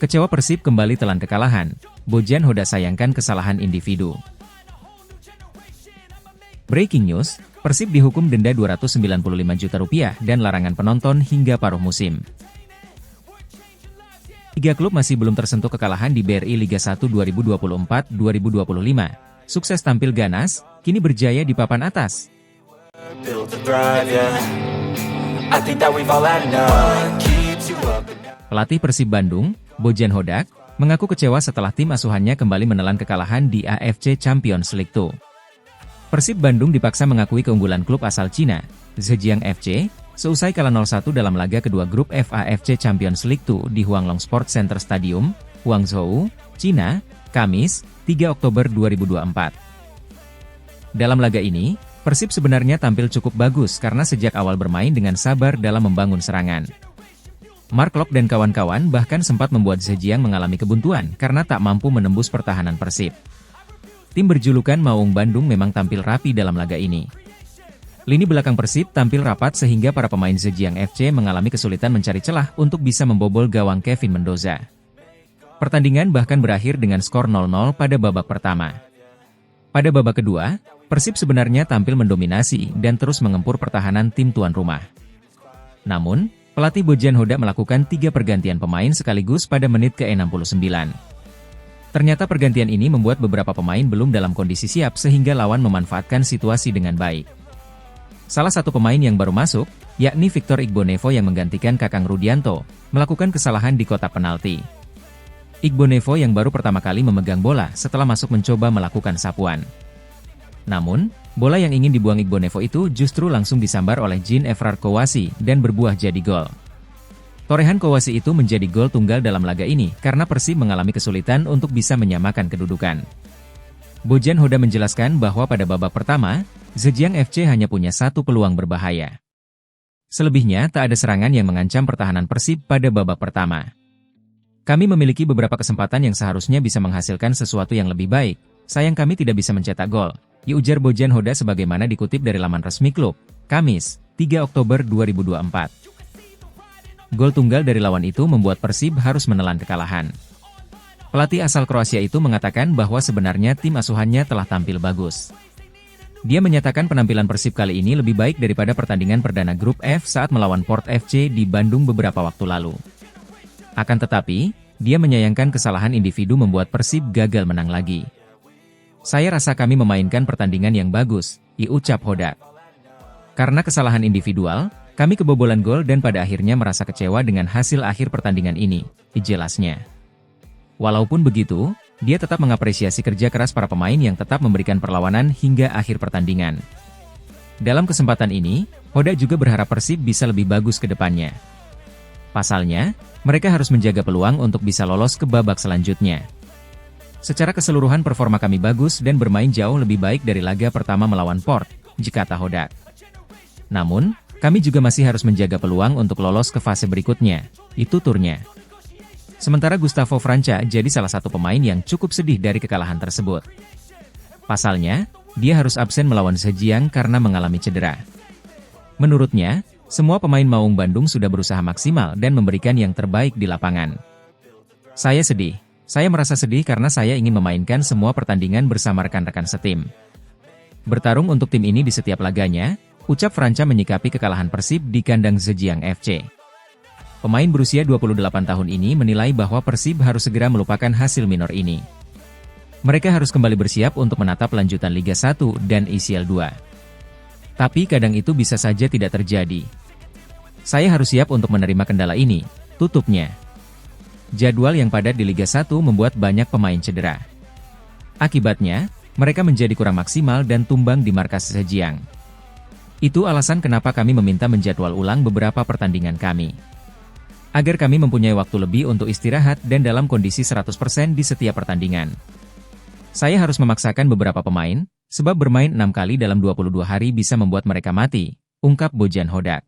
Kecewa Persib kembali telan kekalahan, Bojan Hodak sayangkan kesalahan individu. Breaking news, Persib dihukum denda Rp295 juta dan larangan penonton hingga paruh musim. 3 klub masih belum tersentuh kekalahan di BRI Liga 1 2024-2025. Sukses tampil ganas, kini berjaya di papan atas. Pelatih Persib Bandung, Bojan Hodak, mengaku kecewa setelah tim asuhannya kembali menelan kekalahan di AFC Champions League 2. Persib Bandung dipaksa mengakui keunggulan klub asal Cina, Zhejiang FC, seusai kalah 0-1 dalam laga kedua grup AFC Champions League 2 di Huanglong Sports Center Stadium, Guangzhou, Cina, Kamis, 3 Oktober 2024. Dalam laga ini, Persib sebenarnya tampil cukup bagus karena sejak awal bermain dengan sabar dalam membangun serangan. Mark Locke dan kawan-kawan bahkan sempat membuat Zhejiang mengalami kebuntuan karena tak mampu menembus pertahanan Persib. Tim berjulukan Maung Bandung memang tampil rapi dalam laga ini. Lini belakang Persib tampil rapat sehingga para pemain Zhejiang FC mengalami kesulitan mencari celah untuk bisa membobol gawang Kevin Mendoza. Pertandingan bahkan berakhir dengan skor 0-0 pada babak pertama. Pada babak kedua, Persib sebenarnya tampil mendominasi dan terus mengempur pertahanan tim tuan rumah. Namun, pelatih Bojan Hodak melakukan 3 pergantian pemain sekaligus pada menit ke-69. Ternyata pergantian ini membuat beberapa pemain belum dalam kondisi siap sehingga lawan memanfaatkan situasi dengan baik. Salah satu pemain yang baru masuk, yakni Victor Igbonevo yang menggantikan Kakang Rudianto, melakukan kesalahan di kotak penalti. Igbonevo yang baru pertama kali memegang bola setelah masuk mencoba melakukan sapuan. Namun, bola yang ingin dibuang Igbonevo itu justru langsung disambar oleh Jean-Evrard Kouassi dan berbuah jadi gol. Torehan Kouassi itu menjadi gol tunggal dalam laga ini karena Persib mengalami kesulitan untuk bisa menyamakan kedudukan. Bojan Hodak menjelaskan bahwa pada babak pertama, Zhejiang FC hanya punya 1 peluang berbahaya. Selebihnya tak ada serangan yang mengancam pertahanan Persib pada babak pertama. Kami memiliki beberapa kesempatan yang seharusnya bisa menghasilkan sesuatu yang lebih baik, sayang kami tidak bisa mencetak gol, ujar Bojan Hodak sebagaimana dikutip dari laman resmi klub, Kamis, 3 Oktober 2024. Gol tunggal dari lawan itu membuat Persib harus menelan kekalahan. Pelatih asal Kroasia itu mengatakan bahwa sebenarnya tim asuhannya telah tampil bagus. Dia menyatakan penampilan Persib kali ini lebih baik daripada pertandingan perdana grup F saat melawan Port FC di Bandung beberapa waktu lalu. Akan tetapi, dia menyayangkan kesalahan individu membuat Persib gagal menang lagi. Saya rasa kami memainkan pertandingan yang bagus, ucap Hodak. Karena kesalahan individual, kami kebobolan gol dan pada akhirnya merasa kecewa dengan hasil akhir pertandingan ini, jelasnya. Walaupun begitu, dia tetap mengapresiasi kerja keras para pemain yang tetap memberikan perlawanan hingga akhir pertandingan. Dalam kesempatan ini, Hodak juga berharap Persib bisa lebih bagus ke depannya. Pasalnya, mereka harus menjaga peluang untuk bisa lolos ke babak selanjutnya. Secara keseluruhan performa kami bagus dan bermain jauh lebih baik dari laga pertama melawan Port, kata Hodak. Namun, kami juga masih harus menjaga peluang untuk lolos ke fase berikutnya, itu turnya. Sementara Gustavo Franca jadi salah satu pemain yang cukup sedih dari kekalahan tersebut. Pasalnya, dia harus absen melawan Zhejiang karena mengalami cedera. Menurutnya, semua pemain Maung Bandung sudah berusaha maksimal dan memberikan yang terbaik di lapangan. Saya sedih. Saya merasa sedih karena saya ingin memainkan semua pertandingan bersama rekan-rekan setim. Bertarung untuk tim ini di setiap laganya, ucap Franca menyikapi kekalahan Persib di kandang Zhejiang FC. Pemain berusia 28 tahun ini menilai bahwa Persib harus segera melupakan hasil minor ini. Mereka harus kembali bersiap untuk menatap lanjutan Liga 1 dan ICL 2. Tapi kadang itu bisa saja tidak terjadi. Saya harus siap untuk menerima kendala ini, tutupnya. Jadwal yang padat di Liga 1 membuat banyak pemain cedera. Akibatnya, mereka menjadi kurang maksimal dan tumbang di markas Zhejiang. Itu alasan kenapa kami meminta menjadwal ulang beberapa pertandingan kami. Agar kami mempunyai waktu lebih untuk istirahat dan dalam kondisi 100% di setiap pertandingan. Saya harus memaksakan beberapa pemain, sebab bermain 6 kali dalam 22 hari bisa membuat mereka mati, ungkap Bojan Hodak.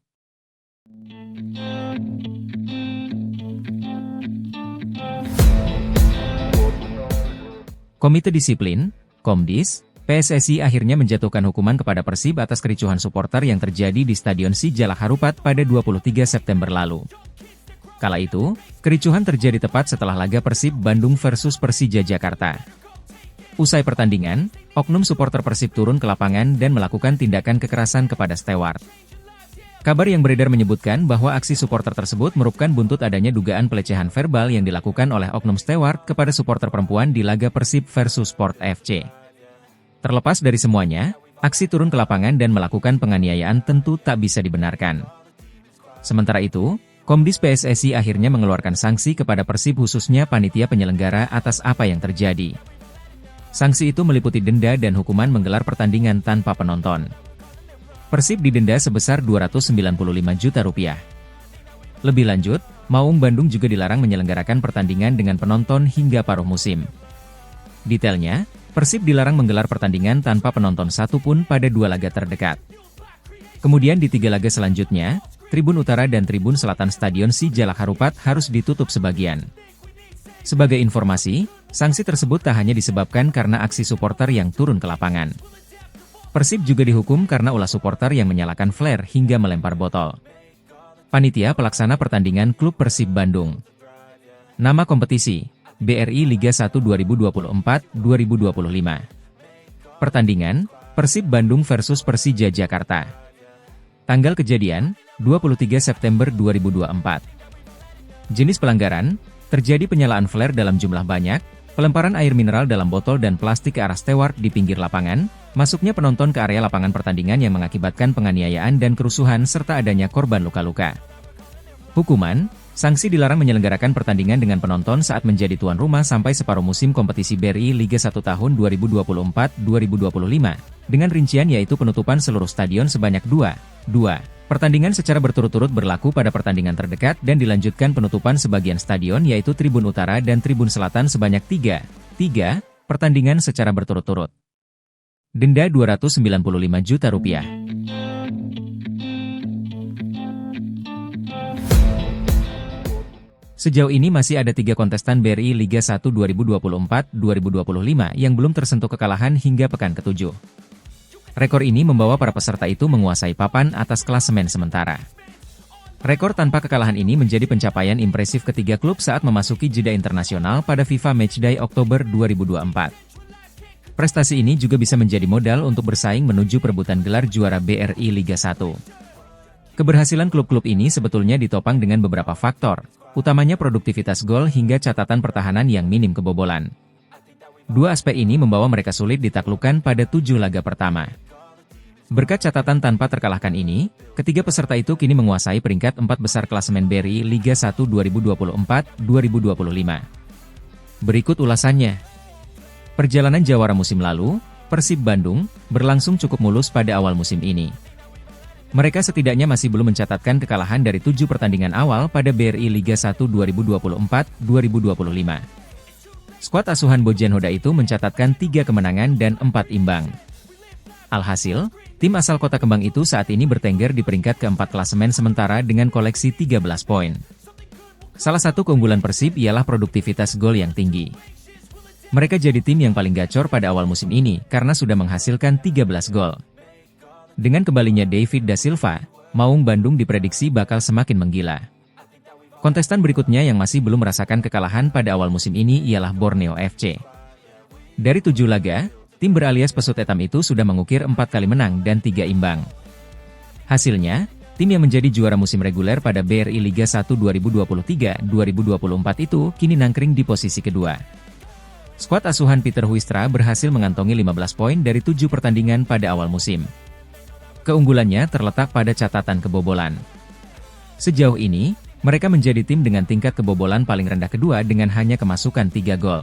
Komite Disiplin, Komdis, PSSI akhirnya menjatuhkan hukuman kepada Persib atas kericuhan supporter yang terjadi di Stadion Sijalak Harupat pada 23 September lalu. Kala itu, kericuhan terjadi tepat setelah laga Persib Bandung versus Persija Jakarta. Usai pertandingan, oknum supporter Persib turun ke lapangan dan melakukan tindakan kekerasan kepada steward. Kabar yang beredar menyebutkan bahwa aksi supporter tersebut merupakan buntut adanya dugaan pelecehan verbal yang dilakukan oleh oknum steward kepada supporter perempuan di laga Persib versus Sport FC. Terlepas dari semuanya, aksi turun ke lapangan dan melakukan penganiayaan tentu tak bisa dibenarkan. Sementara itu, Komdis PSSI akhirnya mengeluarkan sanksi kepada Persib khususnya panitia penyelenggara atas apa yang terjadi. Sanksi itu meliputi denda dan hukuman menggelar pertandingan tanpa penonton. Persib didenda sebesar Rp295 juta. Lebih lanjut, Maung Bandung juga dilarang menyelenggarakan pertandingan dengan penonton hingga paruh musim. Detailnya, Persib dilarang menggelar pertandingan tanpa penonton satupun pada 2 laga terdekat. Kemudian di 3 laga selanjutnya, Tribun Utara dan Tribun Selatan Stadion Sijalak Harupat harus ditutup sebagian. Sebagai informasi, sanksi tersebut tak hanya disebabkan karena aksi supporter yang turun ke lapangan. Persib juga dihukum karena ulah supporter yang menyalakan flare hingga melempar botol. Panitia pelaksana pertandingan Klub Persib Bandung. Nama kompetisi, BRI Liga 1 2024-2025. Pertandingan, Persib Bandung versus Persija Jakarta. Tanggal kejadian, 23 September 2024. Jenis pelanggaran, terjadi penyalaan flare dalam jumlah banyak, pelemparan air mineral dalam botol dan plastik ke arah steward di pinggir lapangan, masuknya penonton ke area lapangan pertandingan yang mengakibatkan penganiayaan dan kerusuhan serta adanya korban luka-luka. Hukuman, sanksi dilarang menyelenggarakan pertandingan dengan penonton saat menjadi tuan rumah sampai separuh musim kompetisi BRI Liga 1 tahun 2024-2025, dengan rincian yaitu penutupan seluruh stadion sebanyak 2 pertandingan secara berturut-turut berlaku pada pertandingan terdekat dan dilanjutkan penutupan sebagian stadion yaitu Tribun Utara dan Tribun Selatan sebanyak 3 pertandingan secara berturut-turut. Denda Rp295 juta. Sejauh ini masih ada 3 kontestan BRI Liga 1 2024-2025 yang belum tersentuh kekalahan hingga pekan ke-7. Rekor ini membawa para peserta itu menguasai papan atas klasemen sementara. Rekor tanpa kekalahan ini menjadi pencapaian impresif ketiga klub saat memasuki jeda internasional pada FIFA Matchday Oktober 2024. Prestasi ini juga bisa menjadi modal untuk bersaing menuju perebutan gelar juara BRI Liga 1. Keberhasilan klub-klub ini sebetulnya ditopang dengan beberapa faktor, utamanya produktivitas gol hingga catatan pertahanan yang minim kebobolan. 2 aspek ini membawa mereka sulit ditaklukkan pada 7 laga pertama. Berkat catatan tanpa terkalahkan ini, ketiga peserta itu kini menguasai peringkat 4 besar klasemen BRI Liga 1 2024-2025. Berikut ulasannya. Perjalanan jawara musim lalu, Persib Bandung, berlangsung cukup mulus pada awal musim ini. Mereka setidaknya masih belum mencatatkan kekalahan dari 7 pertandingan awal pada BRI Liga 1 2024-2025. Skuad asuhan Bojan Hoda itu mencatatkan 3 kemenangan dan 4 imbang. Alhasil, tim asal Kota Kembang itu saat ini bertengger di peringkat ke-4 klasemen sementara dengan koleksi 13 poin. Salah satu keunggulan Persib ialah produktivitas gol yang tinggi. Mereka jadi tim yang paling gacor pada awal musim ini karena sudah menghasilkan 13 gol. Dengan kembalinya David Da Silva, Maung Bandung diprediksi bakal semakin menggila. Kontestan berikutnya yang masih belum merasakan kekalahan pada awal musim ini ialah Borneo FC. Dari 7 laga, tim beralias pesut etam itu sudah mengukir 4 kali menang dan 3 imbang. Hasilnya, tim yang menjadi juara musim reguler pada BRI Liga 1 2023-2024 itu kini nangkring di posisi kedua. Skuad asuhan Peter Huistra berhasil mengantongi 15 poin dari 7 pertandingan pada awal musim. Keunggulannya terletak pada catatan kebobolan. Sejauh ini, mereka menjadi tim dengan tingkat kebobolan paling rendah kedua dengan hanya kemasukan 3 gol.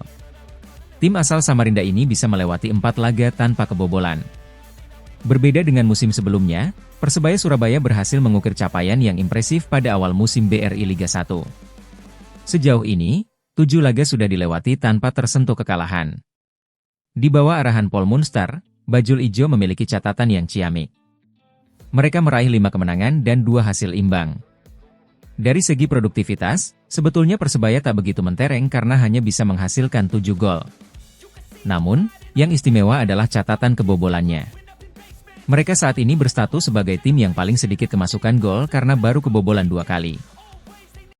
Tim asal Samarinda ini bisa melewati 4 laga tanpa kebobolan. Berbeda dengan musim sebelumnya, Persebaya Surabaya berhasil mengukir capaian yang impresif pada awal musim BRI Liga 1. Sejauh ini, 7 laga sudah dilewati tanpa tersentuh kekalahan. Di bawah arahan Paul Munster, Bajul Ijo memiliki catatan yang ciamik. Mereka meraih 5 kemenangan dan 2 hasil imbang. Dari segi produktivitas, sebetulnya Persebaya tak begitu mentereng karena hanya bisa menghasilkan 7 gol. Namun, yang istimewa adalah catatan kebobolannya. Mereka saat ini berstatus sebagai tim yang paling sedikit kemasukan gol karena baru kebobolan 2 kali.